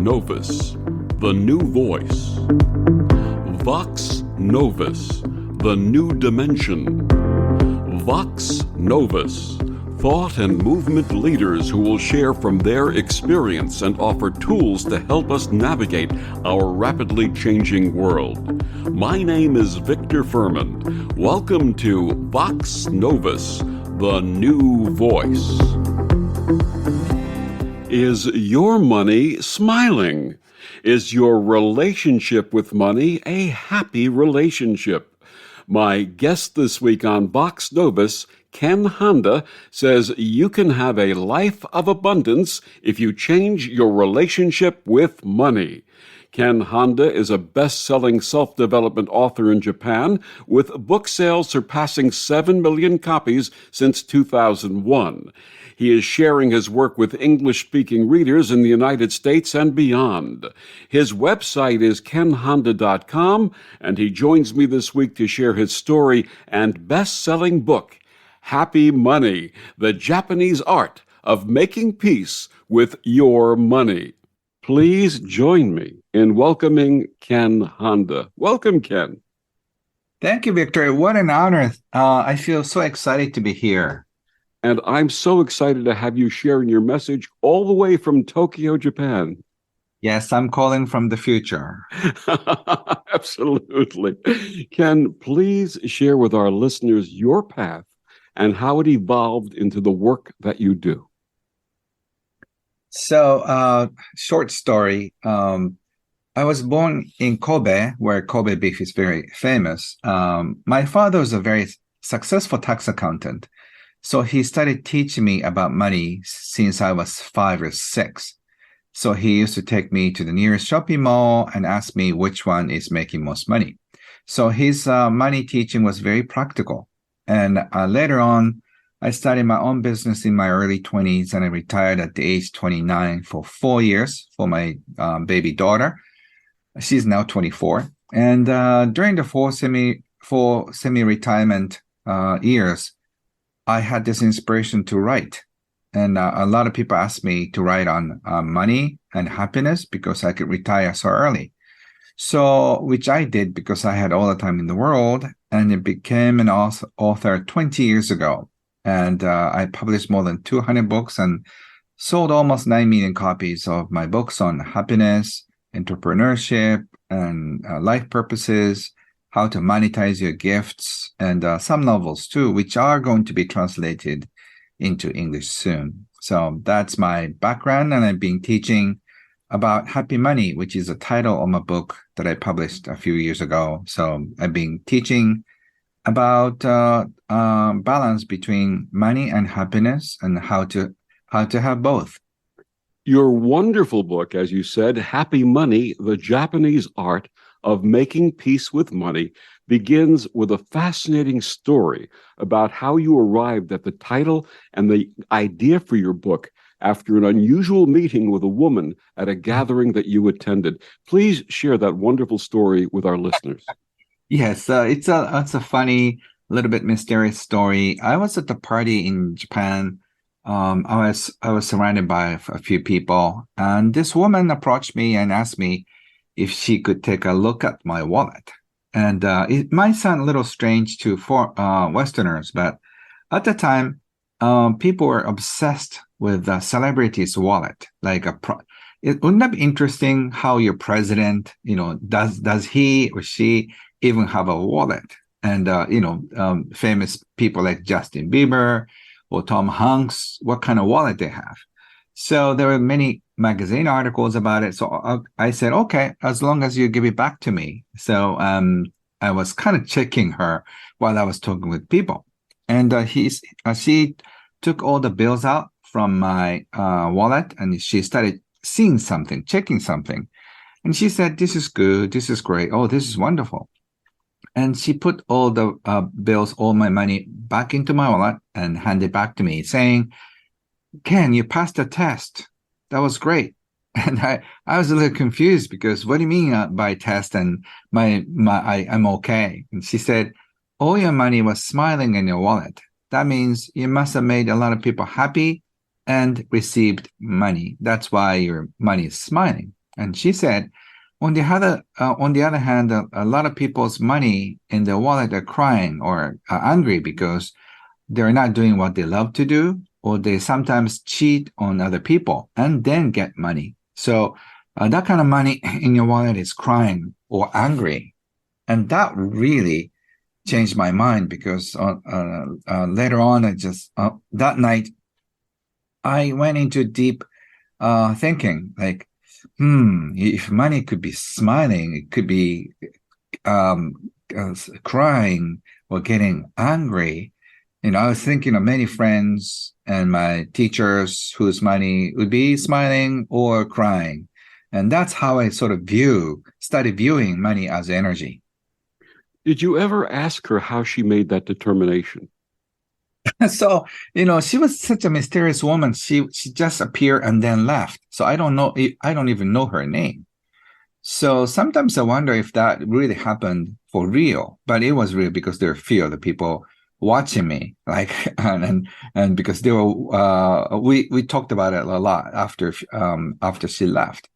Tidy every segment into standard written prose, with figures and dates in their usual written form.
Novus, the new voice. Vox Novus, the new dimension. Vox Novus, thought and movement leaders who will share from their experience and offer tools to help us navigate our rapidly changing world. My name is Victor Fuhrman. Welcome to Vox Novus, the new voice. Is your money smiling? Is your relationship with money a happy relationship? My guest this week on Vox Novus, Ken Honda, says you can have a life of abundance if you change your relationship with money. Ken Honda is a best-selling self-development author in Japan, with book sales surpassing 7 million copies since 2001. He is sharing his work with English-speaking readers in the United States and beyond. His website is kenhonda.com, and he joins me this week to share his story and best-selling book, Happy Money, the Japanese Art of Making Peace with Your Money. Please join me in welcoming Ken Honda. Welcome, Ken. Thank you, Victor. What an honor. I feel so excited to be here. And I'm so excited to have you sharing your message all the way from Tokyo, Japan. Yes, I'm calling from the future. Absolutely. Ken, please share with our listeners your path and how it evolved into the work that you do. So, short story. I was born in Kobe, where Kobe beef is very famous. My father was a very successful tax accountant. So he started teaching me about money since I was 5 or 6. So he used to take me to the nearest shopping mall and ask me which one is making most money. So his money teaching was very practical. And later on, I started my own business in my early 20s, and I retired at the age 29 for 4 years for my baby daughter. She's now 24. And during the four semi-retirement years, I had this inspiration to write. And a lot of people asked me to write on money and happiness because I could retire so early. So, which I did because I had all the time in the world, and it became an author 20 years ago. And I published more than 200 books and sold almost 9 million copies of my books on happiness, entrepreneurship, and life purposes, how to monetize your gifts, and some novels too, which are going to be translated into English soon. So that's my background, and I've been teaching about Happy Money, which is the title of my book that I published a few years ago. So I've been teaching about balance between money and happiness and how to have both. Your wonderful book, as you said, Happy Money, the Japanese Art of Making Peace with Money, begins with a fascinating story about how you arrived at the title and the idea for your book after an unusual meeting with a woman at a gathering that you attended. Please share that wonderful story with our listeners. Yes, it's a funny, little bit mysterious story. I was at the party in Japan. I was surrounded by a few people, and this woman approached me and asked me if she could take a look at my wallet. And it might sound a little strange to Westerners, but at the time, people were obsessed with the celebrities' wallet. Like wouldn't that be interesting how your president, does he or she even have a wallet? And, famous people like Justin Bieber or Tom Hanks, what kind of wallet they have. So there were many magazine articles about it. So I said, okay, as long as you give it back to me. So I was kind of checking her while I was talking with people. And she took all the bills out from my wallet, and she started seeing something, checking something. And she said, this is good. This is great. Oh, this is wonderful. And she put all the bills, all my money back into my wallet and handed back to me saying, Ken, you passed the test. That was great. And I was a little confused because what do you mean by test and I'm okay? And she said, all your money was smiling in your wallet. That means you must have made a lot of people happy and received money. That's why your money is smiling. And she said, on the other hand, a lot of people's money in their wallet are crying or are angry because they're not doing what they love to do, or they sometimes cheat on other people and then get money. So that kind of money in your wallet is crying or angry. And that really changed my mind because later on, that night, I went into deep thinking like, if money could be smiling, it could be um, crying or getting angry. I was thinking of many friends and my teachers whose money would be smiling or crying. And that's how I sort of started viewing money as energy. Did you ever ask her how she made that determination? So, she was such a mysterious woman. She just appeared and then left. So I don't even know her name. So sometimes I wonder if that really happened for real, but it was real because there were few of the people watching me, like, and because they were, we talked about it a lot after she left.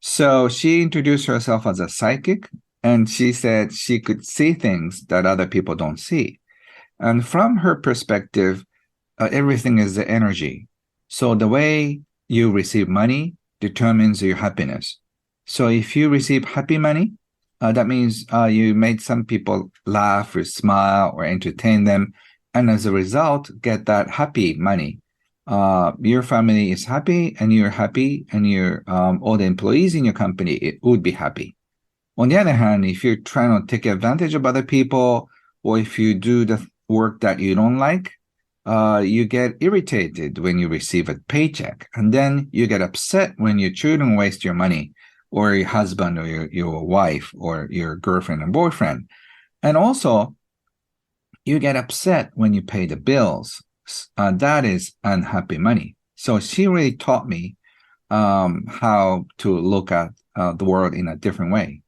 So she introduced herself as a psychic, and she said she could see things that other people don't see. And from her perspective, everything is the energy. So the way you receive money determines your happiness. So if you receive happy money, that means you made some people laugh or smile or entertain them. And as a result, get that happy money. Your family is happy and you're happy, and all the employees in your company would be happy. On the other hand, if you're trying to take advantage of other people, or if you do the work that you don't like, you get irritated when you receive a paycheck. And then you get upset when your children waste your money, or your husband or your wife or your girlfriend and boyfriend. And also, you get upset when you pay the bills. That is unhappy money. So she really taught me how to look at the world in a different way.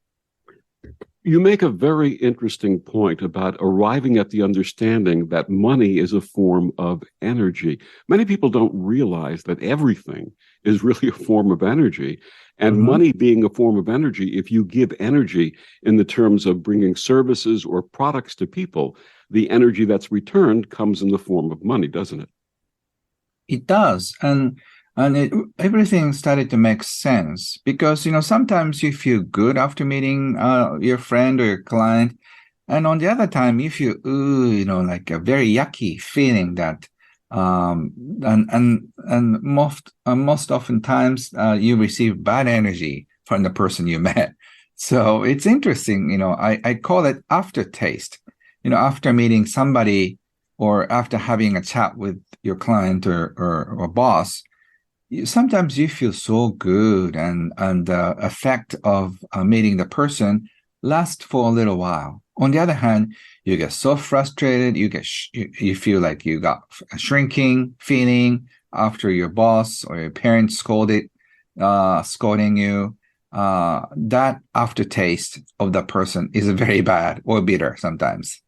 You make a very interesting point about arriving at the understanding that money is a form of energy. Many people don't realize that everything is really a form of energy. And money being a form of energy, if you give energy in the terms of bringing services or products to people, the energy that's returned comes in the form of money, doesn't it? It does. And everything started to make sense because, sometimes you feel good after meeting your friend or your client. And on the other time, you feel, like a very yucky feeling that, and most oftentimes you receive bad energy from the person you met. So it's interesting, I call it aftertaste. After meeting somebody or after having a chat with your client or boss, sometimes you feel so good, and the effect of meeting the person lasts for a little while. On the other hand, you get so frustrated, you feel like you got a shrinking feeling after your boss or your parents scolding you. That aftertaste of the person is very bad or bitter sometimes.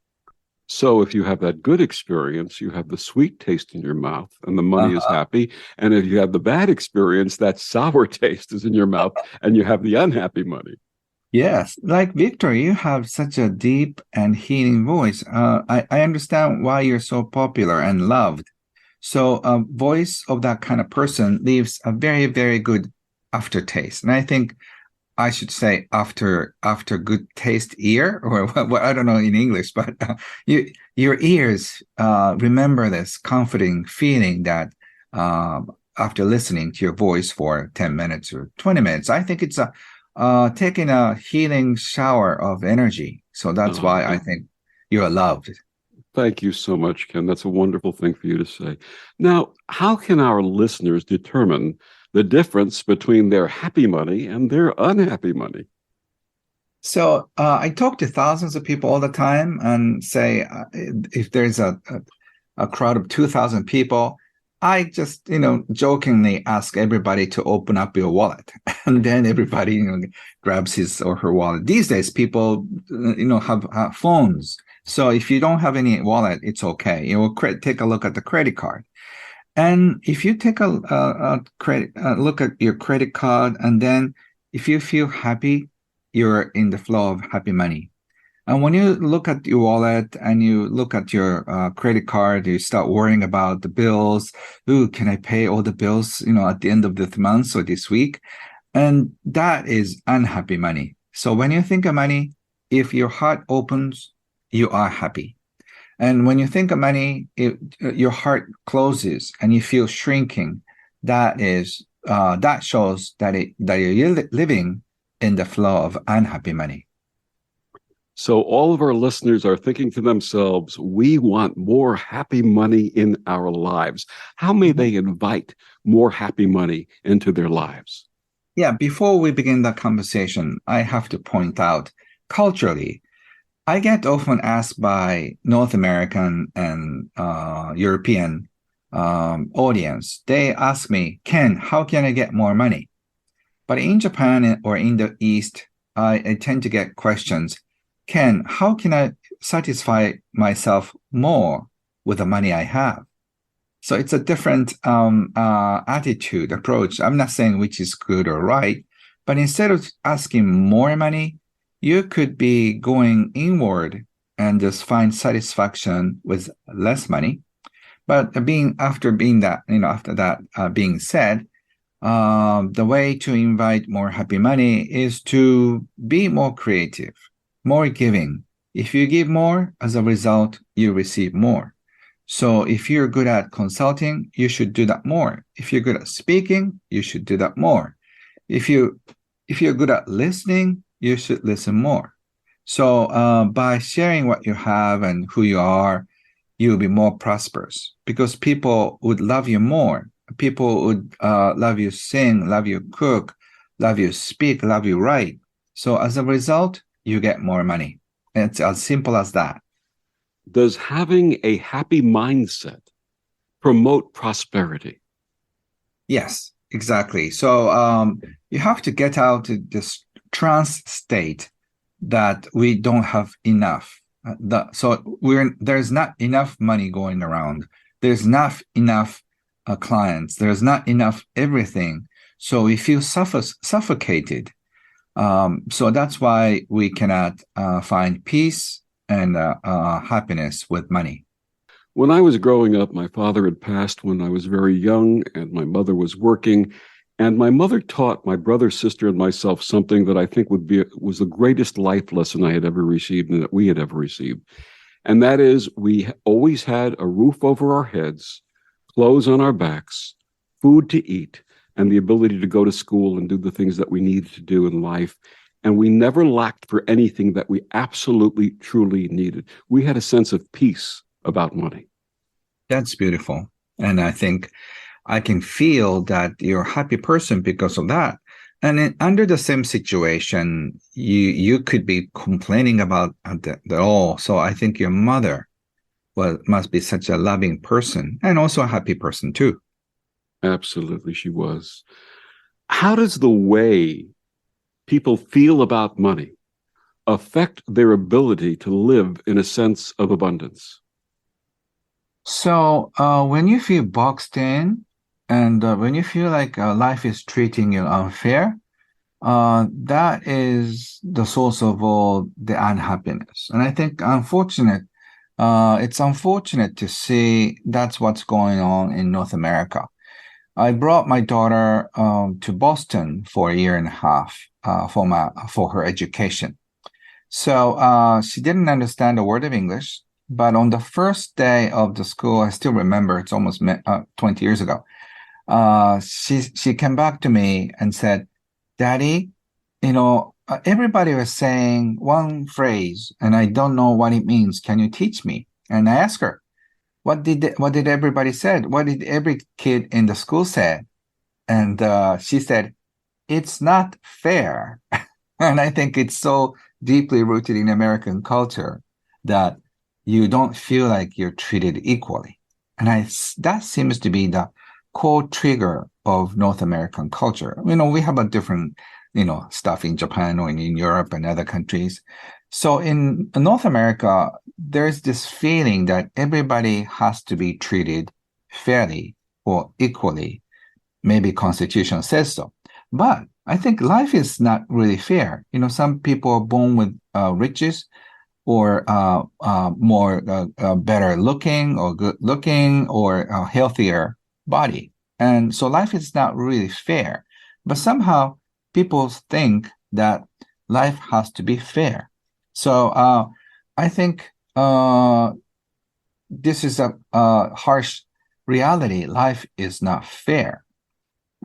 So if you have that good experience, you have the sweet taste in your mouth and the money is Uh-huh. happy. And if you have the bad experience, that sour taste is in your mouth and you have the unhappy money. Yes, like Victor, you have such a deep and healing voice. I understand why you're so popular and loved. So a voice of that kind of person leaves a very, very good aftertaste. And I think I should say after good taste ear, or what I don't know in English, but your ears remember this comforting feeling that after listening to your voice for 10 minutes or 20 minutes, I think it's taking a healing shower of energy. So that's why I think you're loved. Thank you so much, Ken. That's a wonderful thing for you to say. Now, how can our listeners determine the difference between their happy money and their unhappy money? So I talk to thousands of people all the time and say if there's a crowd of 2,000 people, I just, jokingly ask everybody to open up your wallet. And then everybody, grabs his or her wallet. These days, people, have phones. So if you don't have any wallet, it's okay. Take a look at the credit card. And if you take a look at your credit card, and then If you feel happy, you're in the flow of happy money. And when you look at your wallet and you look at your credit card, you start worrying about the bills. Ooh, can I pay all the bills, at the end of this month or this week? And that is unhappy money. So when you think of money, if your heart opens, you are happy. And when you think of money, your heart closes and you feel shrinking. That shows that you're living in the flow of unhappy money. So all of our listeners are thinking to themselves, we want more happy money in our lives. How may they invite more happy money into their lives? Yeah, before we begin the conversation, I have to point out culturally, I get often asked by North American and European audience. They ask me, Ken, how can I get more money? But in Japan or in the East, I tend to get questions. Ken, how can I satisfy myself more with the money I have? So it's a different attitude, approach. I'm not saying which is good or right, but instead of asking more money, you could be going inward and just find satisfaction with less money. But after that being said, the way to invite more happy money is to be more creative, more giving. If you give more, as a result, you receive more. So if you're good at consulting, you should do that more. If you're good at speaking, you should do that more. If you're good at listening, you should listen more. So by sharing what you have and who you are, you'll be more prosperous because people would love you more. People would love you sing, love you cook, love you speak, love you write. So as a result, you get more money. It's as simple as that. Does having a happy mindset promote prosperity? Yes, exactly. So you have to get out of this trance state that we don't have enough. There's not enough money going around. There's not enough clients. There's not enough everything. So we feel suffocated. So that's why we cannot find peace and happiness with money. When I was growing up, my father had passed when I was very young, and my mother was working. And my mother taught my brother, sister, and myself something that I think was the greatest life lesson I had ever received and that we had ever received. And that is, we always had a roof over our heads, clothes on our backs, food to eat, and the ability to go to school and do the things that we needed to do in life. And we never lacked for anything that we absolutely, truly needed. We had a sense of peace about money. That's beautiful. And I think I can feel that you're a happy person because of that. And under the same situation, you could be complaining about the all. So I think your mother must be such a loving person and also a happy person too. Absolutely, she was. How does the way people feel about money affect their ability to live in a sense of abundance? So when you feel boxed in and when you feel like life is treating you unfair, that is the source of all the unhappiness. And I think it's unfortunate to see that's what's going on in North America. I brought my daughter to Boston for a year and a half for her education. So she didn't understand a word of English, but on the first day of the school, I still remember, it's almost 20 years ago, she came back to me and said, Daddy, everybody was saying one phrase and I don't know what it means. Can you teach me? And I asked her, what did everybody said? What did every kid in the school say? And she said, it's not fair. And I think it's so deeply rooted in American culture that you don't feel like you're treated equally. And that seems to be the core trigger of North American culture. We have a different, stuff in Japan or in Europe and other countries. So in North America, there's this feeling that everybody has to be treated fairly or equally. Maybe Constitution says so. But I think life is not really fair. Some people are born with riches or more better looking or good looking or a healthier body. And so life is not really fair. But somehow people think that life has to be fair. So I think this is a harsh reality. Life is not fair.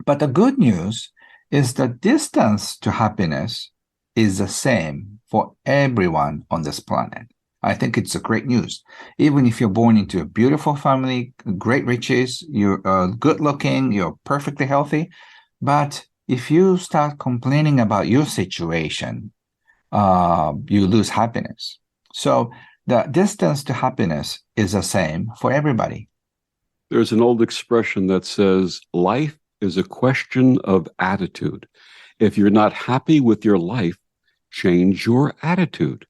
But the good news is the distance to happiness is the same for everyone on this planet. I think it's a great news. Even if you're born into a beautiful family, great riches, you're good looking, you're perfectly healthy. But if you start complaining about your situation, you lose happiness. So the distance to happiness is the same for everybody. There's an old expression that says, life is a question of attitude. If you're not happy with your life, change your attitude.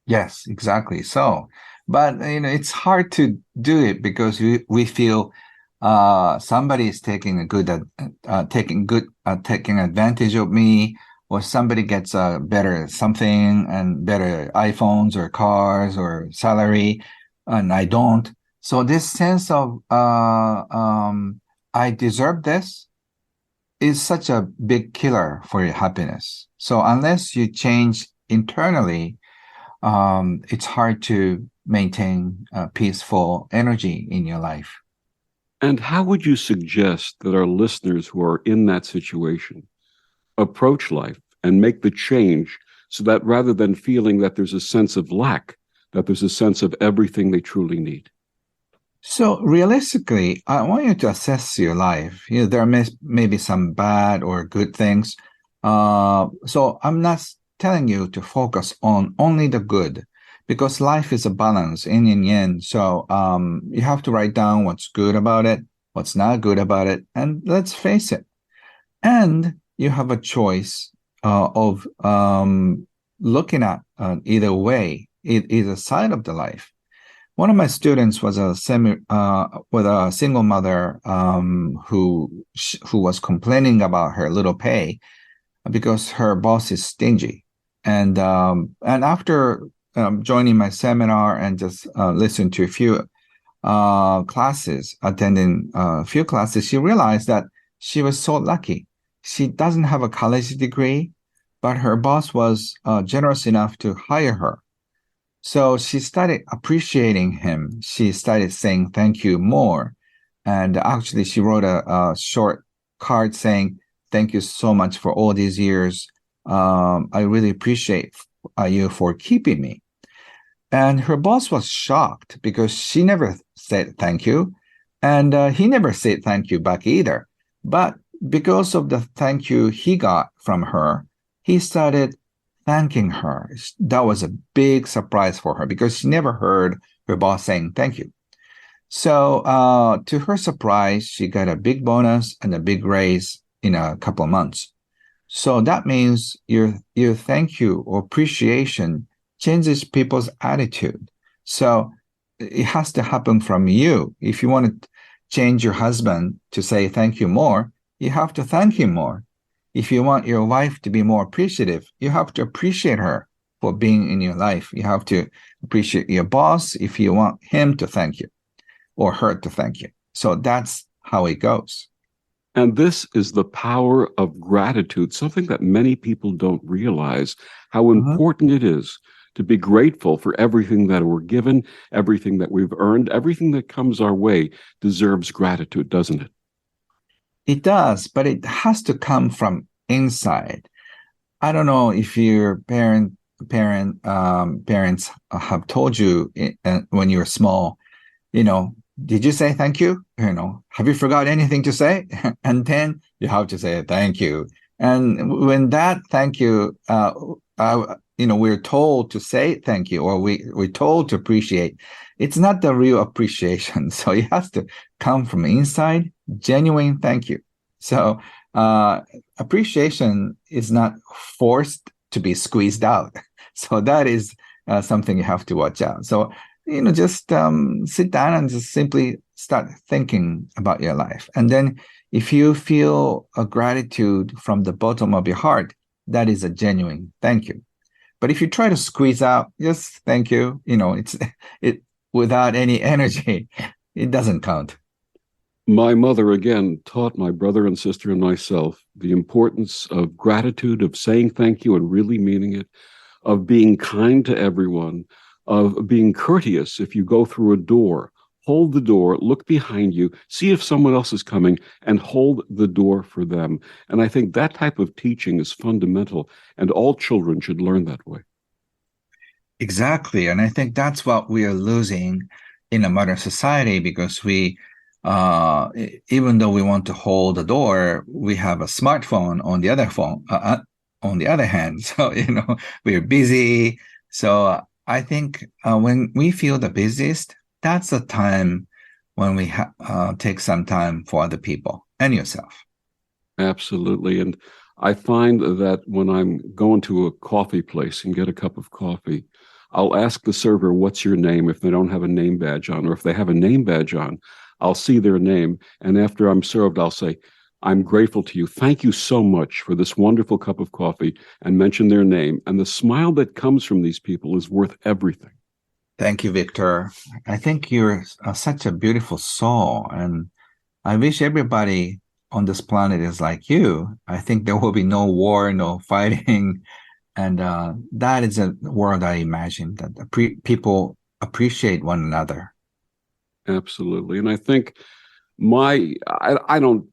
Yes, exactly. So, but it's hard to do it because we feel somebody is taking taking advantage of me, or somebody gets a better something and better iPhones or cars or salary, and I don't. So this sense of I deserve this is such a big killer for your happiness. So unless you change internally, it's hard to maintain peaceful energy in your life. And how would you suggest that our listeners who are in that situation approach life and make the change so that rather than feeling that there's a sense of lack, that there's a sense of everything they truly need? So realistically, I want you to assess your life. There may be some bad or good things. So I'm not telling you to focus on only the good because life is a balance, yin and yang. So you have to write down what's good about it, what's not good about it, and let's face it. And you have a choice of looking at either way, either side of the life. One of my students was with a single mother who was complaining about her little pay because her boss is stingy, and after joining my seminar and just listening to a few classes, attending a few classes, she realized that she was so lucky. She doesn't have a college degree, but her boss was generous enough to hire her. So she started appreciating him. She started saying thank you more. And actually, she wrote a short card saying, thank you so much for all these years. I really appreciate you for keeping me. And her boss was shocked because she never said thank you. And he never said thank you back either. But because of the thank you he got from her, he started thanking her. That was a big surprise for her because she never heard her boss saying thank you. So to her surprise, she got a big bonus and a big raise in a couple of months. So that means your thank you or appreciation changes people's attitude. So it has to happen from you. If you want to change your husband to say thank you more, you have to thank him more. If you want your wife to be more appreciative, you have to appreciate her for being in your life. You have to appreciate your boss if you want him to thank you or her to thank you. So that's how it goes. And this is the power of gratitude, something that many people don't realize how important it is to be grateful for everything that we're given, everything that we've earned, everything that comes our way deserves gratitude, doesn't it? It does, but it has to come from inside. I don't know if your parents have told you when you were small, did you say thank you? Have you forgot anything to say? And then you have to say thank you. And when that thank you, we're told to say thank you, or we're told to appreciate. It's not the real appreciation. So it has to come from inside, genuine thank you. So appreciation is not forced to be squeezed out. So that is something you have to watch out. So just sit down and just simply start thinking about your life. And then if you feel a gratitude from the bottom of your heart, that is a genuine thank you. But if you try to squeeze out, just thank you, it without any energy, it doesn't count. My mother, again, taught my brother and sister and myself the importance of gratitude, of saying thank you and really meaning it, of being kind to everyone, of being courteous. If you go through a door, hold the door, look behind you, see if someone else is coming, and hold the door for them. And I think that type of teaching is fundamental, and all children should learn that way. Exactly. And I think that's what we are losing in a modern society because even though we want to hold the door, we have a smartphone on the other on the other hand. So, we're busy. So I think when we feel the busiest, that's the time when we take some time for other people and yourself. Absolutely. And I find that when I'm going to a coffee place and get a cup of coffee, I'll ask the server, what's your name, if they don't have a name badge on, or if they have a name badge on, I'll see their name. And after I'm served, I'll say, I'm grateful to you. Thank you so much for this wonderful cup of coffee, and mention their name. And the smile that comes from these people is worth everything. Thank you, Victor. I think you're such a beautiful soul. And I wish everybody on this planet is like you. I think there will be no war, no fighting. And that is a world I imagine that people appreciate one another. Absolutely. And I think I don't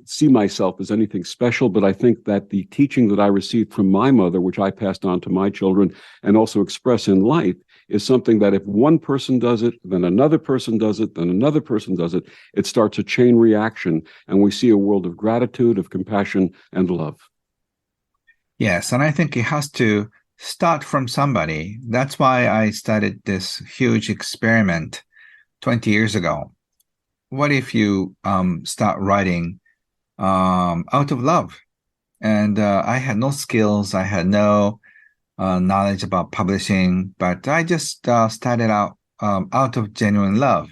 see myself as anything special, but I think that the teaching that I received from my mother, which I passed on to my children and also express in life, is something that if one person does it, then another person does it, then another person does it, it starts a chain reaction. And we see a world of gratitude, of compassion, and love. Yes, and I think it has to start from somebody. That's why I started this huge experiment 20 years ago. What if you start writing out of love? And I had no skills, I had no knowledge about publishing, but I just started out of genuine love.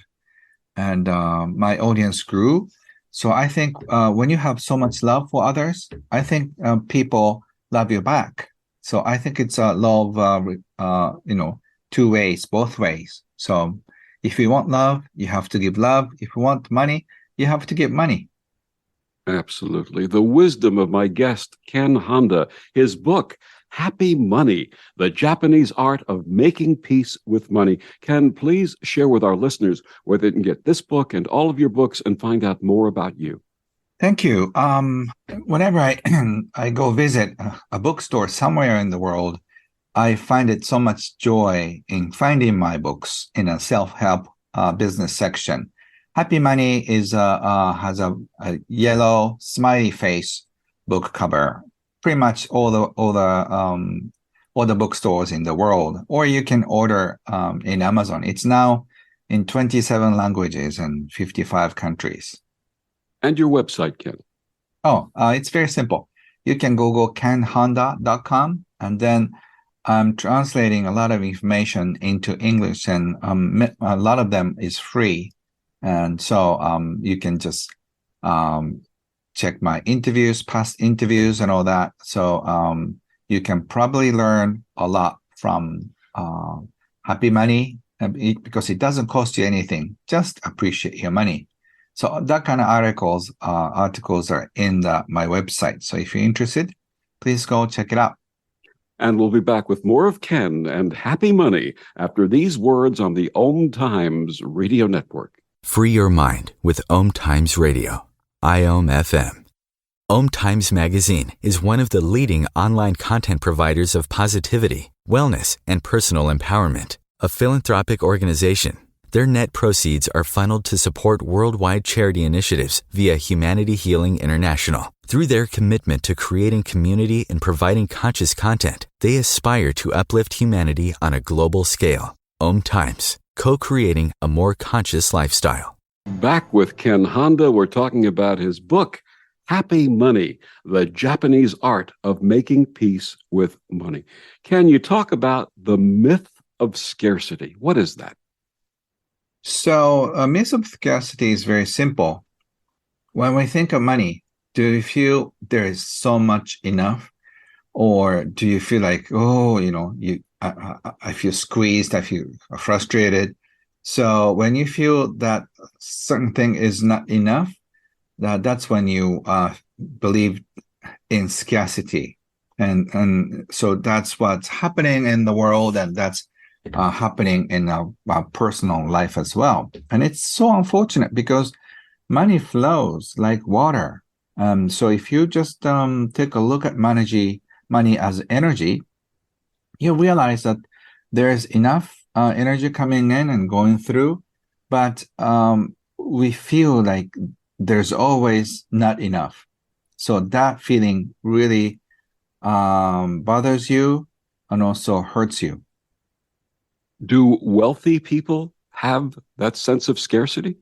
And my audience grew. So I think when you have so much love for others, I think people love you back. So I think it's a love, two ways, both ways. So if you want love, you have to give love. If you want money, you have to give money. Absolutely. The wisdom of my guest, Ken Honda, his book, Happy Money, The Japanese Art of Making Peace with Money. Ken, please share with our listeners where they can get this book and all of your books and find out more about you. Thank you. Whenever I go visit a bookstore somewhere in the world, I find it so much joy in finding my books in a self-help business section. Happy Money has a yellow smiley face book cover. Pretty much all the bookstores in the world, or you can order in Amazon. It's now in 27 languages and 55 countries. And your website, Ken? Oh, it's very simple. You can Google kenhonda.com, and then I'm translating a lot of information into English, and a lot of them is free. And so you can just check my interviews, past interviews, and all that. So you can probably learn a lot from Happy Money because it doesn't cost you anything. Just appreciate your money. So that kind of articles are in my website. So if you're interested, please go check it out. And we'll be back with more of Ken and Happy Money after these words on the OMTimes Radio Network. Free your mind with OMTimes Radio, IOM FM. OMTimes Magazine is one of the leading online content providers of positivity, wellness, and personal empowerment. A philanthropic organization, their net proceeds are funneled to support worldwide charity initiatives via Humanity Healing International. Through their commitment to creating community and providing conscious content, they aspire to uplift humanity on a global scale. OMTimes, co-creating a more conscious lifestyle. Back with Ken Honda, we're talking about his book, Happy Money, The Japanese Art of Making Peace with Money. Ken, you talk about the myth of scarcity. What is that? So a myth of scarcity is very simple. When we think of money, do you feel there is so much enough? Or do you feel like, oh, I feel squeezed, I feel frustrated. So when you feel that certain thing is not enough, that's when you believe in scarcity. And so that's what's happening in the world, and that's happening in our personal life as well. And it's so unfortunate because money flows like water. So if you just take a look at money as energy, you realize that there's enough energy coming in and going through, but we feel like there's always not enough. So that feeling really bothers you and also hurts you. Do wealthy people have that sense of scarcity?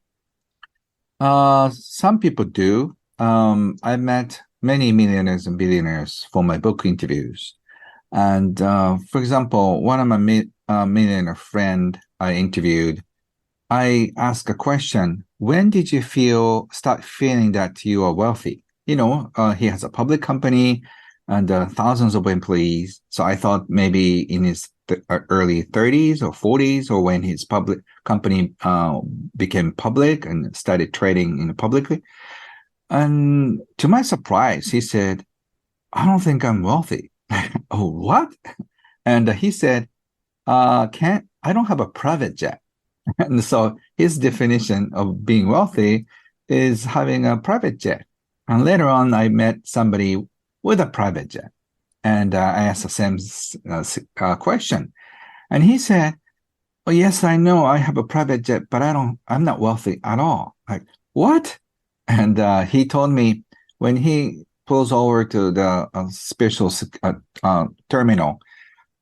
Some people do. I met many millionaires and billionaires for my book interviews. And for example, one of my millionaire friend I interviewed, I asked a question: when did you start feeling that you are wealthy? He has a public company and thousands of employees. So I thought maybe in his early 30s or 40s, or when his public company became public and started trading publicly. And to my surprise, he said, "I don't think I'm wealthy." Oh, what? And he said, "Can't I don't have a private jet." And so his definition of being wealthy is having a private jet. And later on, I met somebody with a private jet, and I asked the same question, and he said, "Oh, yes, I know I have a private jet, but I'm not wealthy at all." Like, what? And he told me when he pulls over to the special terminal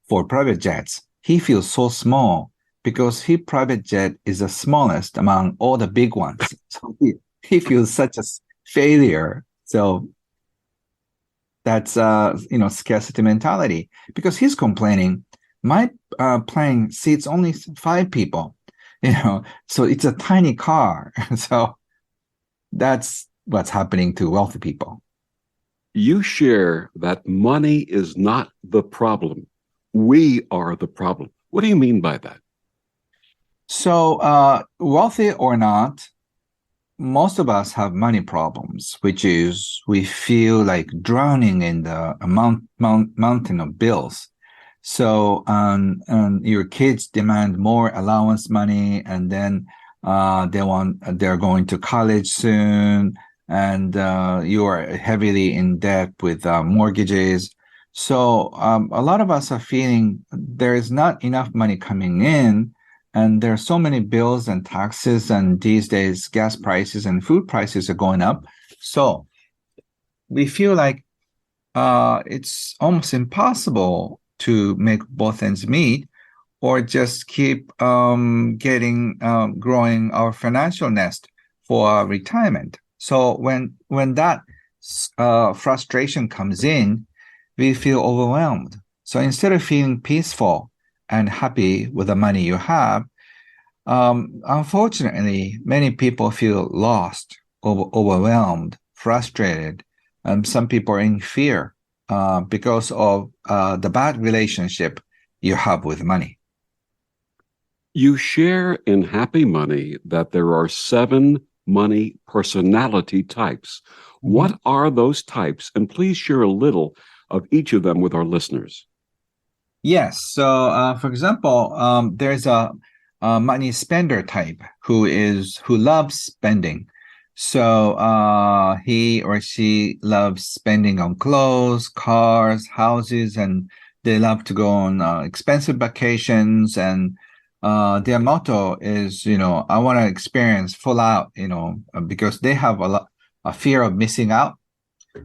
for private jets, he feels so small because his private jet is the smallest among all the big ones. So he feels such a failure. So that's scarcity mentality, because he's complaining, my plane seats only 5 people, so it's a tiny car. So that's what's happening to wealthy people. You share that money is not the problem. We are the problem. What do you mean by that? So wealthy or not, most of us have money problems, which is we feel like drowning in the mountain of bills. So your kids demand more allowance money, and then they're going to college soon, and you are heavily in debt with mortgages. So a lot of us are feeling there is not enough money coming in, and there are so many bills and taxes, and these days gas prices and food prices are going up. So we feel like it's almost impossible to make both ends meet, or just keep growing our financial nest for our retirement. So when that frustration comes in, we feel overwhelmed. So instead of feeling peaceful and happy with the money you have, unfortunately, many people feel lost, overwhelmed, frustrated, and some people are in fear because of the bad relationship you have with money. You share in Happy Money that there are 7 money personality types. What are those types? And please share a little of each of them with our listeners. Yes. So, for example, there's a money spender type who loves spending. So he or she loves spending on clothes, cars, houses, and they love to go on expensive vacations. And their motto is, I want to experience full out, because they have a fear of missing out.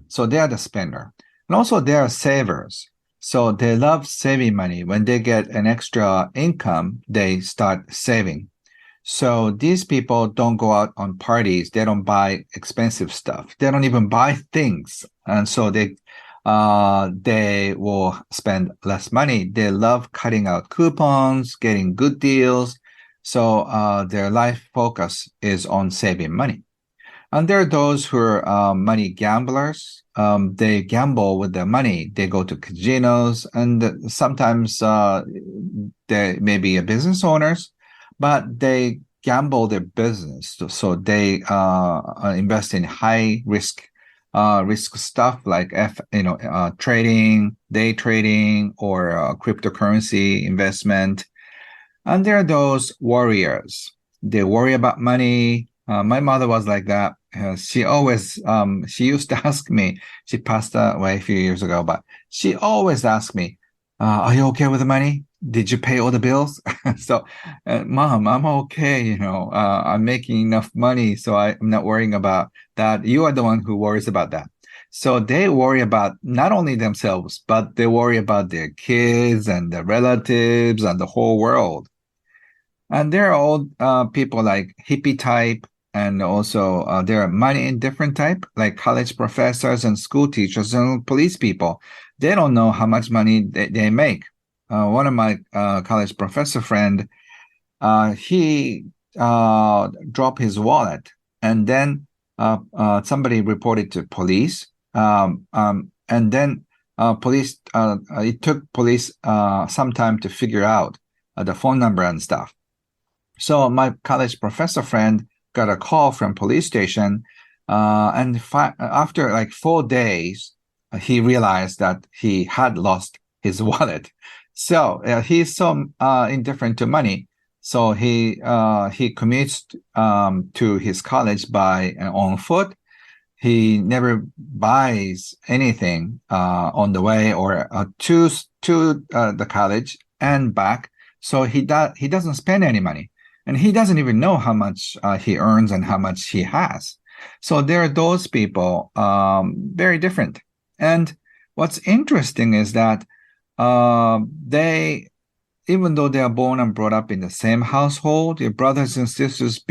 So they are the spender. And also they are savers. So they love saving money. When they get an extra income, they start saving. So these people don't go out on parties. They don't buy expensive stuff. They don't even buy things. And so they will spend less money. They love cutting out coupons, getting good deals, So their life focus is on saving money. And there are those who are money gamblers. They gamble with their money. They go to casinos, and sometimes they may be business owners, but they gamble their business. So they invest in high risk stuff like trading, day trading, or cryptocurrency investment. And there are those warriors. They worry about money. My mother was like that. She used to ask me, she passed away a few years ago, but she always asked me, are you okay with the money? Did you pay all the bills? So, Mom, I'm okay. I'm making enough money, so I'm not worrying about that. You are the one who worries about that. So they worry about not only themselves, but they worry about their kids and their relatives and the whole world. And there are all people like hippie type, and also there are money indifferent type, like college professors and school teachers and police people. They don't know how much money they make. One of my college professor friend, he dropped his wallet, and then somebody reported to police. And then it took police some time to figure out the phone number and stuff. So my college professor friend got a call from police station, and after like 4 days, he realized that he had lost his wallet. So he's so indifferent to money. So he commutes to his college by on foot. He never buys anything on the way or to the college and back. So he doesn't spend any money. And he doesn't even know how much he earns and how much he has. So there are those people, very different. And what's interesting is that even though they are born and brought up in the same household, your brothers and sisters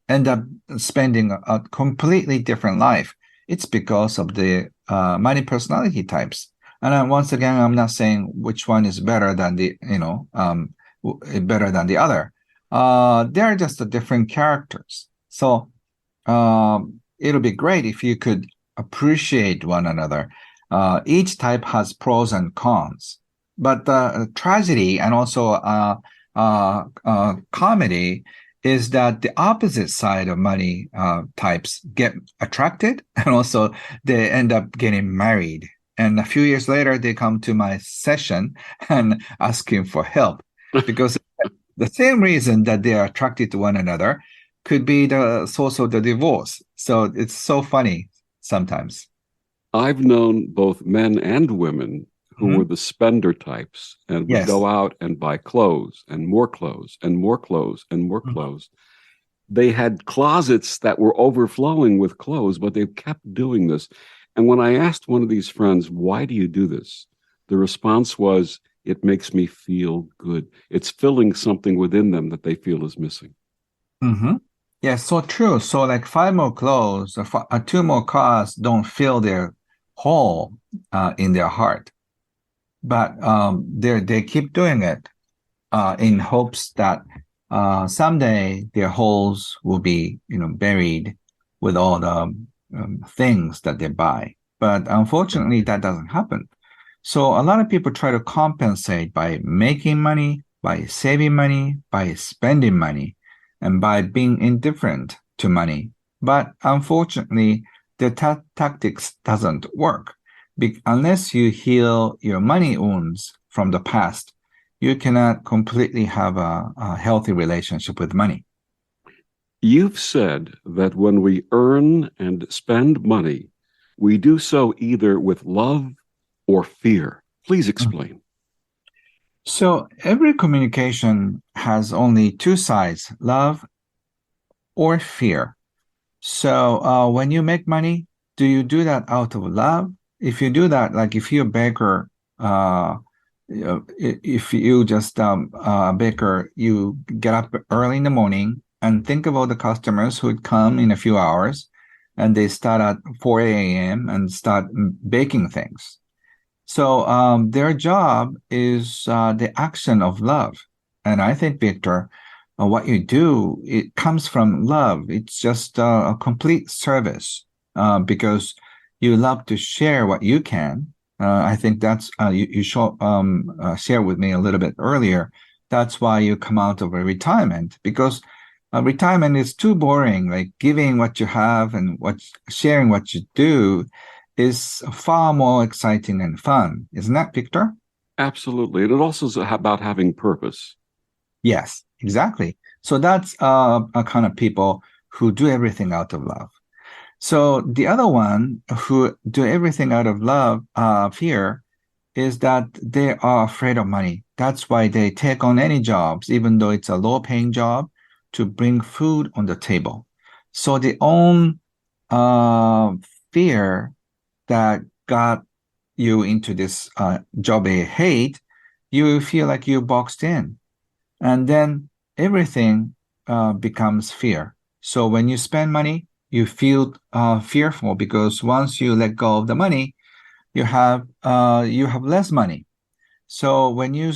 end up spending a completely different life. It's because of the money personality types. And once again, I'm not saying which one is better than better than the other. They're just the different characters. So it'll be great if you could appreciate one another. Each type has pros and cons, but the tragedy and also comedy is that the opposite side of money types get attracted, and also they end up getting married. And a few years later, they come to my session and asking for help because the same reason that they are attracted to one another could be the source of the divorce. So it's so funny sometimes. I've known both men and women who were the spender types and would go out and buy clothes and more clothes and more clothes and more clothes. They had closets that were overflowing with clothes, but they kept doing this. And when I asked one of these friends, why do you do this? The response was, it makes me feel good. It's filling something within them that they feel is missing. Mm-hmm. Yeah, so true. So like 5 more clothes or 2 more cars don't fill their hole in their heart. But they keep doing it in hopes that someday their holes will be, buried with all the things that they buy. But unfortunately, that doesn't happen. So a lot of people try to compensate by making money, by saving money, by spending money, and by being indifferent to money. But unfortunately, the tactics doesn't work. Unless you heal your money wounds from the past, you cannot completely have a healthy relationship with money. You've said that when we earn and spend money, we do so either with love or fear. Please explain. So every communication has only 2 sides, love or fear. So when you make money, do you do that out of love? If you do that, like if you're a baker, if you just a baker, you get up early in the morning and think about the customers who would come in a few hours, and they start at 4 a.m. and start baking things. So their job is the action of love. And I think, Victor, what you do, it comes from love. It's just a complete service because you love to share what you can. I think that's you shared with me a little bit earlier. That's why you come out of a retirement, because retirement is too boring. Like giving what you have and sharing what you do is far more exciting and fun. Isn't that, Victor? Absolutely. And it also is about having purpose. Yes, exactly. So that's a kind of people who do everything out of love. So the other one who do everything out of love, fear, is that they are afraid of money. That's why they take on any jobs, even though it's a low-paying job, to bring food on the table. So the own fear that got you into this job you hate, you feel like you're boxed in. And then everything becomes fear. So when you spend money, you feel fearful because once you let go of the money, you have less money. So when you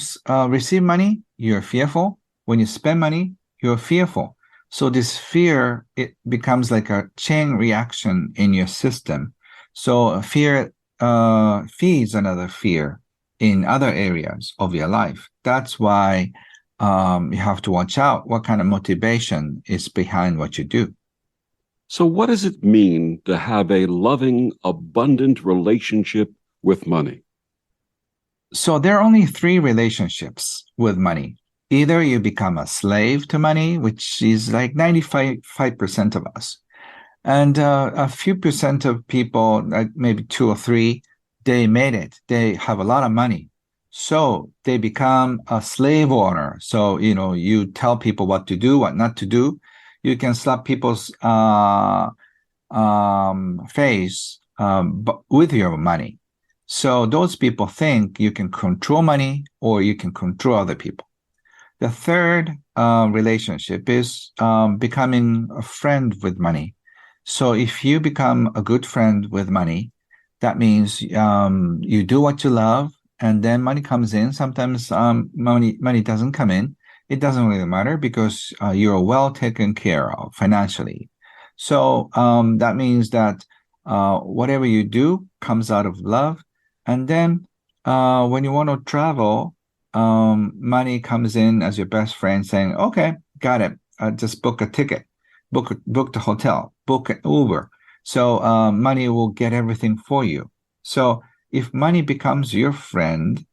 receive money, you're fearful. When you spend money, you're fearful. So this fear, it becomes like a chain reaction in your system. So fear feeds another fear in other areas of your life. That's why you have to watch out what kind of motivation is behind what you do. So, what does it mean to have a loving, abundant relationship with money? So there are only three relationships with money. Either you become a slave to money, which is like 95% of us. And a few percent of people, like maybe 2 or 3, they made it. They have a lot of money. So they become a slave owner. So, you tell people what to do, what not to do. You can slap people's face with your money. So those people think you can control money or you can control other people. The third relationship is becoming a friend with money. So if you become a good friend with money, that means you do what you love, and then money comes in. Sometimes money doesn't come in. It doesn't really matter because you're well taken care of financially. So that means that whatever you do comes out of love. And then when you want to travel, money comes in as your best friend saying, okay, got it. Just book a ticket, book the hotel, book an Uber. So money will get everything for you. So if money becomes your friend,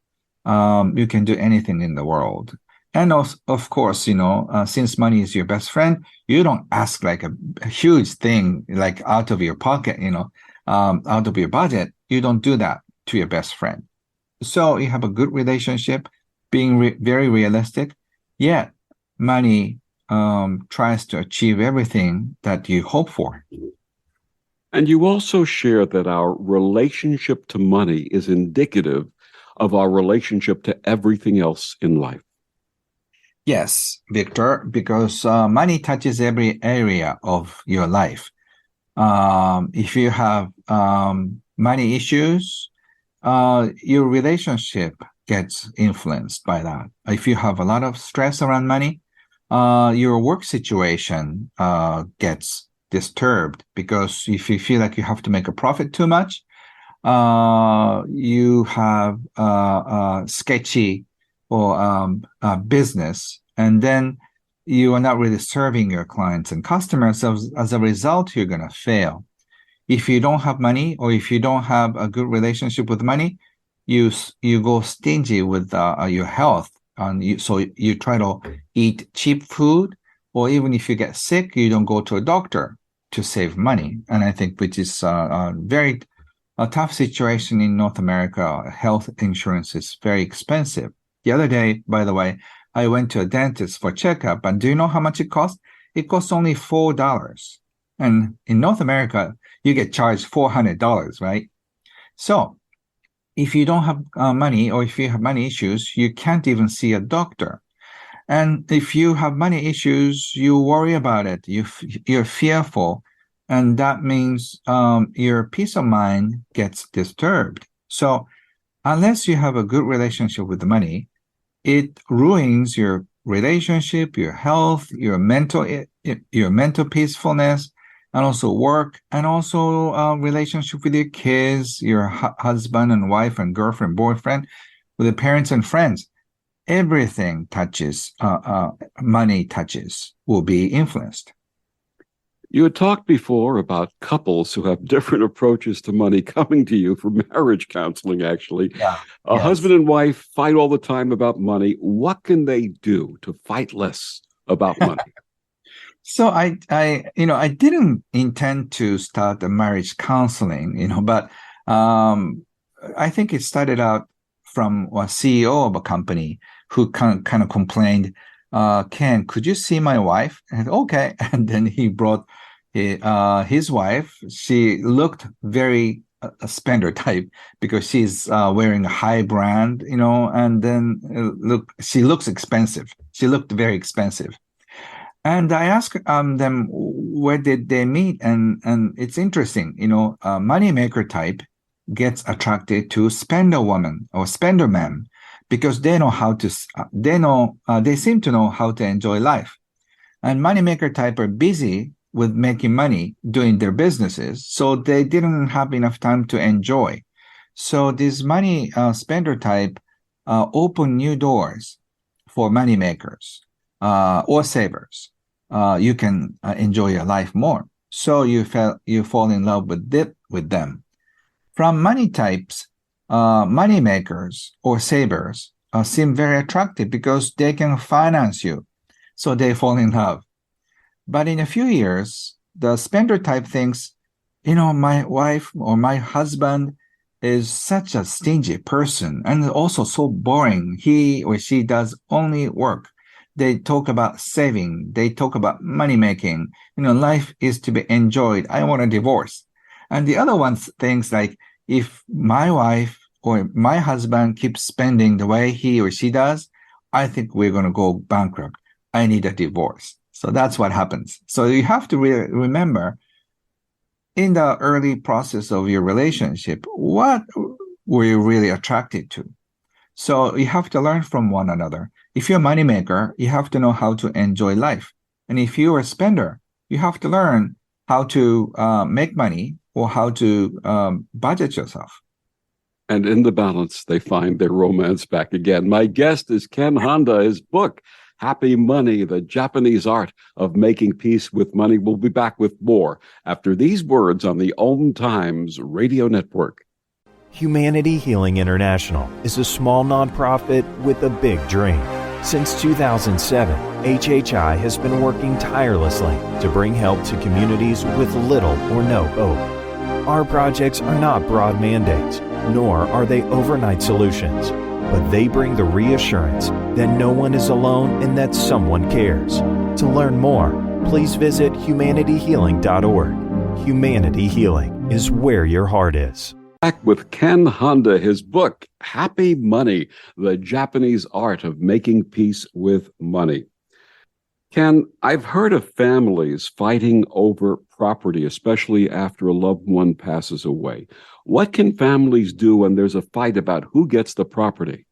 you can do anything in the world. And of course, since money is your best friend, you don't ask like a huge thing, like out of your pocket, out of your budget. You don't do that to your best friend. So you have a good relationship, being very realistic, yet money tries to achieve everything that you hope for. And you also share that our relationship to money is indicative of our relationship to everything else in life. Yes, Victor, because money touches every area of your life. If you have money issues, your relationship gets influenced by that. If you have a lot of stress around money, your work situation gets disturbed, because if you feel like you have to make a profit too much, you have sketchy or business, and then you are not really serving your clients and customers. So as a result, you're going to fail. If you don't have money, or if you don't have a good relationship with money, you go stingy with your health, and so you try to eat cheap food, or even if you get sick, you don't go to a doctor to save money. And I think which is a tough situation in North America. Health insurance is very expensive. The other day, by the way, I went to a dentist for checkup, and do you know how much it cost? It costs only $4. And in North America, you get charged $400, right? So if you don't have money, or if you have money issues, you can't even see a doctor. And if you have money issues, you worry about it. You're fearful. And that means your peace of mind gets disturbed. So unless you have a good relationship with the money, it ruins your relationship, your health, your mental peacefulness, and also work, and also relationship with your kids, your husband and wife and girlfriend, boyfriend, with the parents and friends. Everything touches, money touches, will be influenced. You had talked before about couples who have different approaches to money coming to you for marriage counseling, actually. Yeah. A Yes. husband and wife fight all the time about money. What can they do to fight less about money? So I didn't intend to start a marriage counseling, but I think it started out from a CEO of a company who kind of complained, Ken, could you see my wife? And okay. And then he brought his wife. She looked very a spender type because she's wearing a high brand, and then she looks expensive. She looked very expensive. And I asked them where did they meet, and it's interesting, moneymaker type gets attracted to spender woman or spender man because they know how to, they seem to know how to enjoy life. And moneymaker type are busy with making money doing their businesses, so they didn't have enough time to enjoy. So this money spender type open new doors for moneymakers or savers. You can enjoy your life more. So you fall in love with them. From money types, money makers or savers seem very attractive because they can finance you. So they fall in love. But in a few years, the spender type thinks, my wife or my husband is such a stingy person and also so boring. He or she does only work. They talk about saving. They talk about money making. Life is to be enjoyed. I want a divorce. And the other one thinks like, if my wife or my husband keeps spending the way he or she does, I think we're going to go bankrupt. I need a divorce. So that's what happens. So you have to remember in the early process of your relationship, what were you really attracted to? So you have to learn from one another. If you're a moneymaker, you have to know how to enjoy life. And if you're a spender, you have to learn how to make money or how to budget yourself. And in the balance, they find their romance back again. My guest is Ken Honda. His book, Happy Money, The Japanese Art of Making Peace with Money. We'll be back with more after these words on the OMTimes Radio Network. Humanity Healing International is a small nonprofit with a big dream. Since 2007, HHI has been working tirelessly to bring help to communities with little or no hope. Our projects are not broad mandates, nor are they overnight solutions, but they bring the reassurance that no one is alone and that someone cares. To learn more, please visit humanityhealing.org. Humanity Healing is where your heart is. Back with Ken Honda, his book, Happy Money, The Japanese Art of Making Peace with Money. Ken, I've heard of families fighting over property, especially after a loved one passes away. What can families do when there's a fight about who gets the property?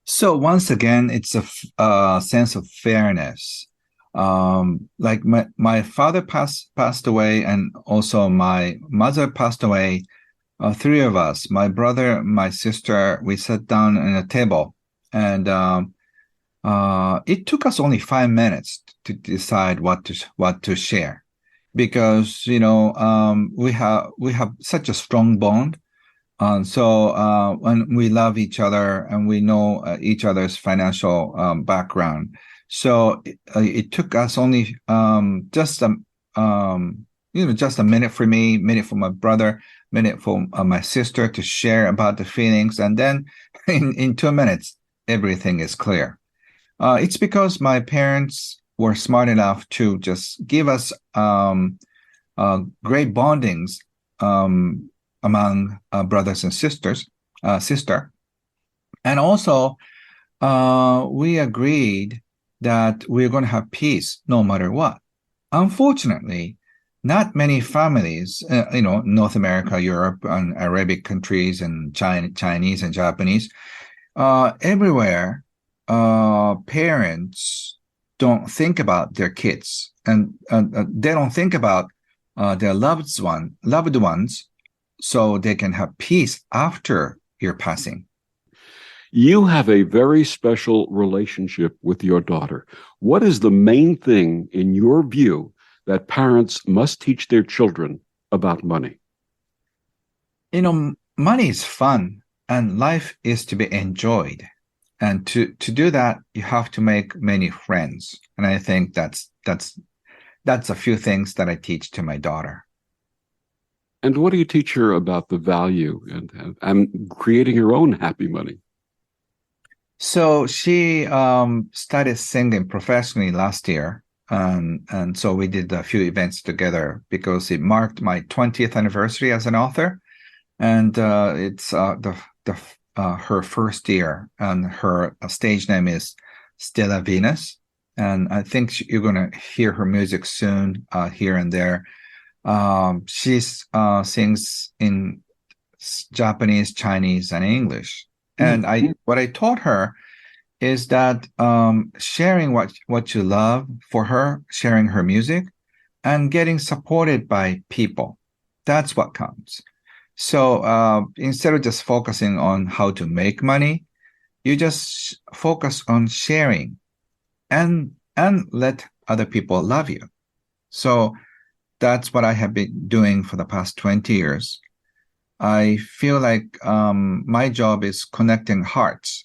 So once again, it's a sense of fairness. Like my father passed away, and also my mother passed away. Three of us, my brother, my sister, we sat down at a table, and it took us only 5 minutes to decide what to share, because we have such a strong bond. So when we love each other and we know each other's financial background, so it took us only just a minute for me, minute for my brother, minute for my sister to share about the feelings, and then in 2 minutes everything is clear. It's because my parents were smart enough to just give us great bondings among brothers and sisters, and also we agreed that we're going to have peace no matter what. Unfortunately, not many families, North America, Europe, and Arabic countries, and Chinese and Japanese, everywhere, parents don't think about their kids, and they don't think about their loved ones, so they can have peace after your passing. You have a very special relationship with your daughter. What is the main thing, in your view, that parents must teach their children about money? Money is fun, and life is to be enjoyed. And to do that, you have to make many friends. And I think that's a few things that I teach to my daughter. And what do you teach her about the value and creating her own happy money? So she started singing professionally last year. And so we did a few events together because it marked my 20th anniversary as an author. And it's her first year, and her stage name is Stella Venus. And I think you're going to hear her music soon, here and there. She sings in Japanese, Chinese, and English. And what I taught her is that sharing what you love for her, sharing her music, and getting supported by people. That's what counts. So instead of just focusing on how to make money, you just focus on sharing and let other people love you. So that's what I have been doing for the past 20 years. I feel like my job is connecting hearts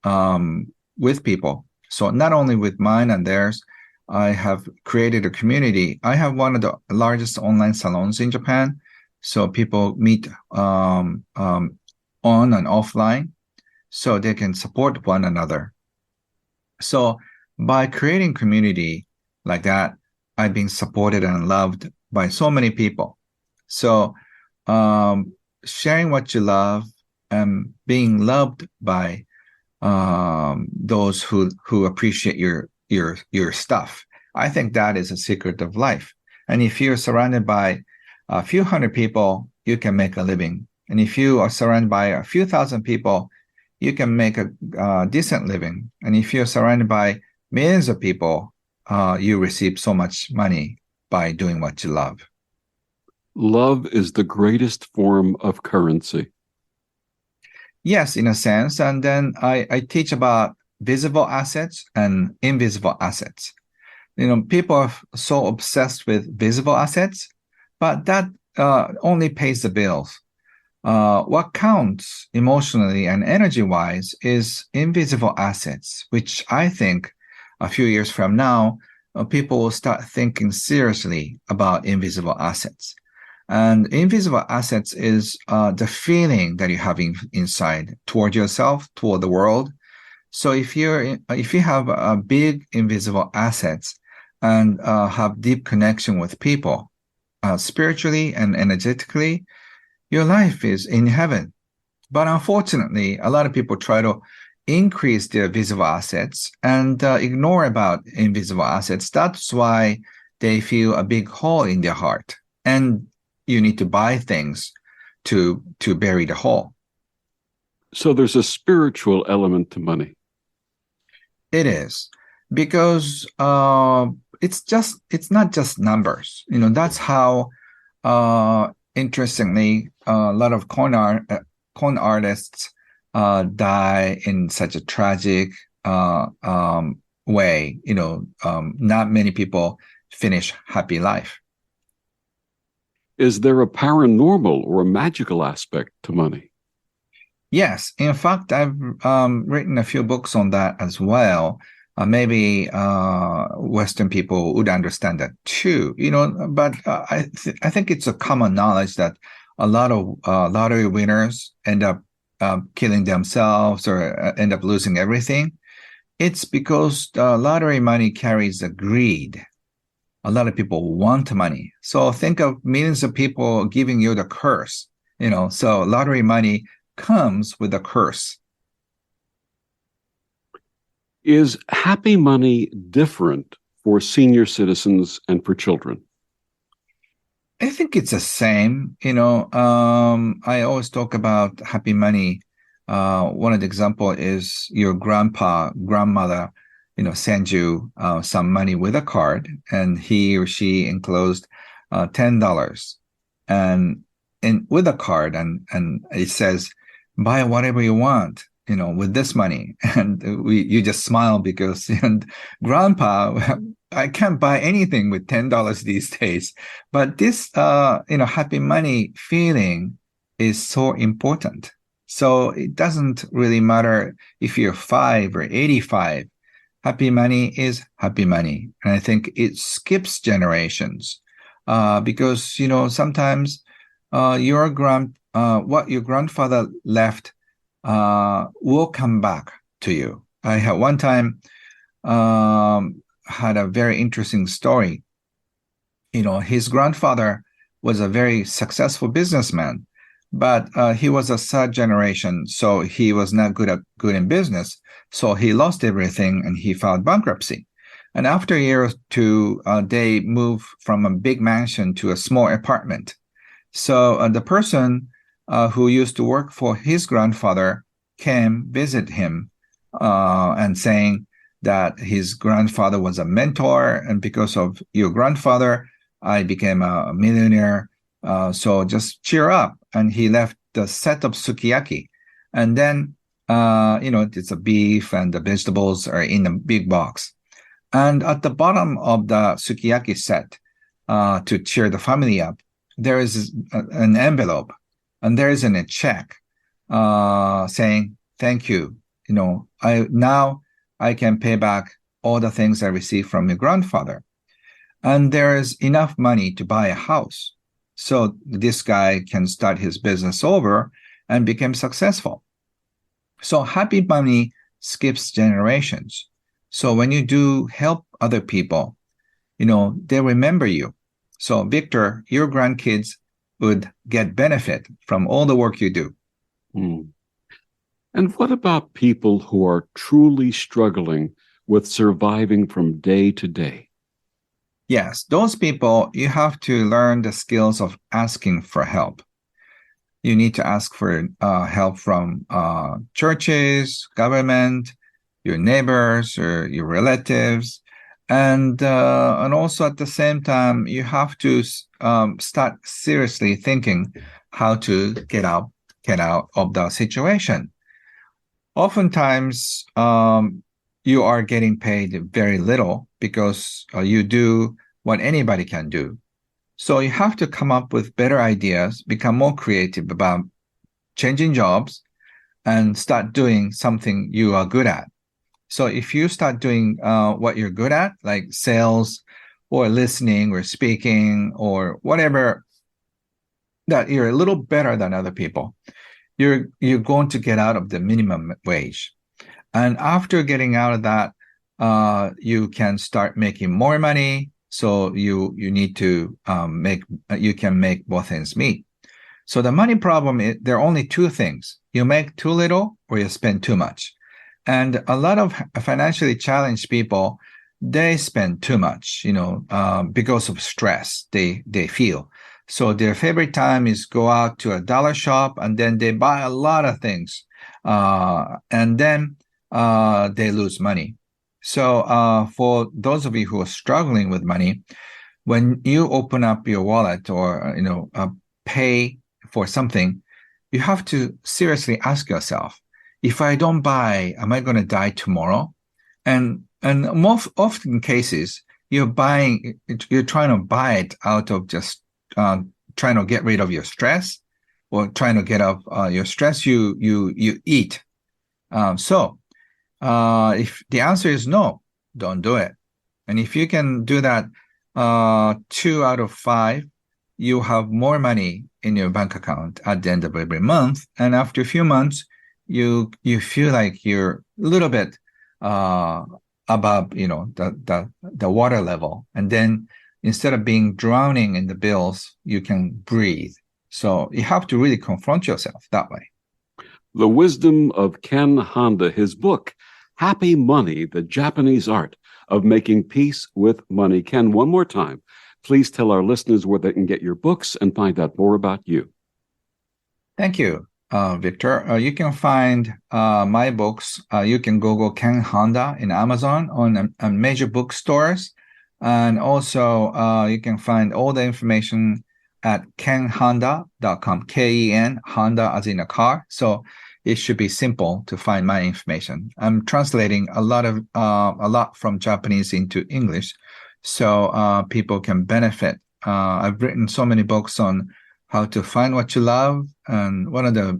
with people. So not only with mine and theirs, I have created a community. I have one of the largest online salons in Japan. So people meet on and offline so they can support one another. So by creating community like that, I've been supported and loved by so many people. So sharing what you love and being loved by those who appreciate your stuff, I think that is a secret of life. And if you're surrounded by a few hundred people, you can make a living. And if you are surrounded by a few thousand people, you can make a decent living. And if you're surrounded by millions of people, you receive so much money by doing what you love. Love is the greatest form of currency. Yes, in a sense. And then I teach about visible assets and invisible assets. People are so obsessed with visible assets, but that only pays the bills. What counts emotionally and energy-wise is invisible assets, which I think a few years from now, people will start thinking seriously about invisible assets. And invisible assets is the feeling that you have inside toward yourself, toward the world. So if you have a big invisible assets and have deep connection with people, spiritually and energetically, your life is in heaven. But unfortunately, a lot of people try to increase their visible assets and ignore about invisible assets. That's why they feel a big hole in their heart. And you need to buy things to bury the hole. So there's a spiritual element to money. It is, because it's not just numbers. That's how interestingly a lot of con artists die in such a tragic way. Not many people finish happy life. Is there a paranormal or a magical aspect to money? Yes. In fact, I've written a few books on that as well. Maybe Western people would understand that too, but I think it's a common knowledge that a lot of lottery winners end up killing themselves or end up losing everything. It's because the lottery money carries a greed. A lot of people want money. So think of millions of people giving you the curse, so lottery money comes with a curse. Is happy money different for senior citizens and for children? I think it's the same. I always talk about happy money. One of the example is your grandpa, grandmother. send you some money with a card, and he or she enclosed $10 and with a card, and it says, buy whatever you want, with this money. And you just smile because, and grandpa, I can't buy anything with $10 these days. But this, happy money feeling is so important. So it doesn't really matter if you're 5 or 85. Happy money is happy money. And I think it skips generations because, sometimes what your grandfather left will come back to you. I had one time had a very interesting story. His grandfather was a very successful businessman, but he was a third generation, so he was not good in business. So he lost everything and he filed bankruptcy. And after a year or two, they moved from a big mansion to a small apartment. So the person who used to work for his grandfather came visit him and saying that his grandfather was a mentor, and because of your grandfather, I became a millionaire. So just cheer up. And he left the set of sukiyaki. And then, it's a beef and the vegetables are in a big box. And at the bottom of the sukiyaki set, to cheer the family up, there is an envelope, and there is a check saying, thank you. I can pay back all the things I received from your grandfather. And there is enough money to buy a house. So this guy can start his business over and become successful. So happy money skips generations. So when you do help other people, they remember you. So Victor, your grandkids would get benefit from all the work you do. Mm. And what about people who are truly struggling with surviving from day to day? Yes, those people, you have to learn the skills of asking for help. You need to ask for help from churches, government, your neighbors, or your relatives. And also at the same time, you have to start seriously thinking how to get out of the situation. Oftentimes, you are getting paid very little because you do what anybody can do. So you have to come up with better ideas, become more creative about changing jobs, and start doing something you are good at. So if you start doing what you're good at, like sales or listening or speaking or whatever, that you're a little better than other people, you're going to get out of the minimum wage. And after getting out of that, you can start making more money. So you need to you can make both ends meet. So the money problem is there are only two things: you make too little or you spend too much. And a lot of financially challenged people, they spend too much, because of stress they feel. So their favorite time is go out to a dollar shop and then they buy a lot of things, and then they lose money. So for those of you who are struggling with money, when you open up your wallet or pay for something, you have to seriously ask yourself, if I don't buy, am I going to die tomorrow? And most often cases, you're trying to buy it out of just trying to get rid of your stress, or trying to get off your stress. You eat. So if the answer is no, don't do it. And if you can do that 2 out of 5, you have more money in your bank account at the end of every month. And after a few months, you feel like you're a little bit above, the water level. And then instead of being drowning in the bills, you can breathe. So you have to really confront yourself that way. The Wisdom of Ken Honda, his book, Happy Money, The Japanese Art of Making Peace with Money. Ken, one more time, please tell our listeners where they can get your books and find out more about you. Thank you. Victor. You can find my books. You can Google Ken Honda in Amazon on major bookstores. And also, you can find all the information at kenhonda.com, Ken, Honda as in a car. So it should be simple to find my information. I'm translating a lot from Japanese into English, so people can benefit. I've written so many books on how to find what you love, and one of the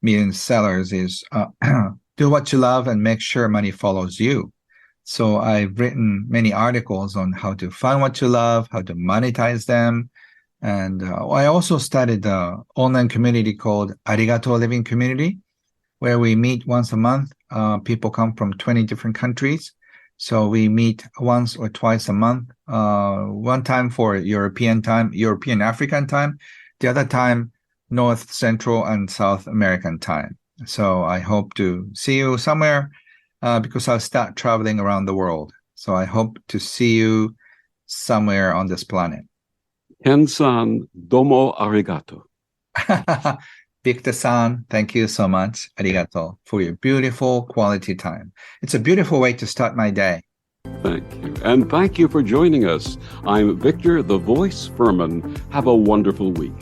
million sellers is do what you love and make sure money follows you. So I've written many articles on how to find what you love, how to monetize them. And I also started an online community called Arigato Living Community, where we meet once a month. People come from 20 different countries. So we meet once or twice a month, one time for European time, European African time, the other time, North, Central, and South American time. So I hope to see you somewhere because I'll start traveling around the world. So I hope to see you somewhere on this planet. Ken-san, domo arigato. Victor-san, thank you so much. Arigato for your beautiful quality time. It's a beautiful way to start my day. Thank you. And thank you for joining us. I'm Victor, the Voice Fuhrman. Have a wonderful week.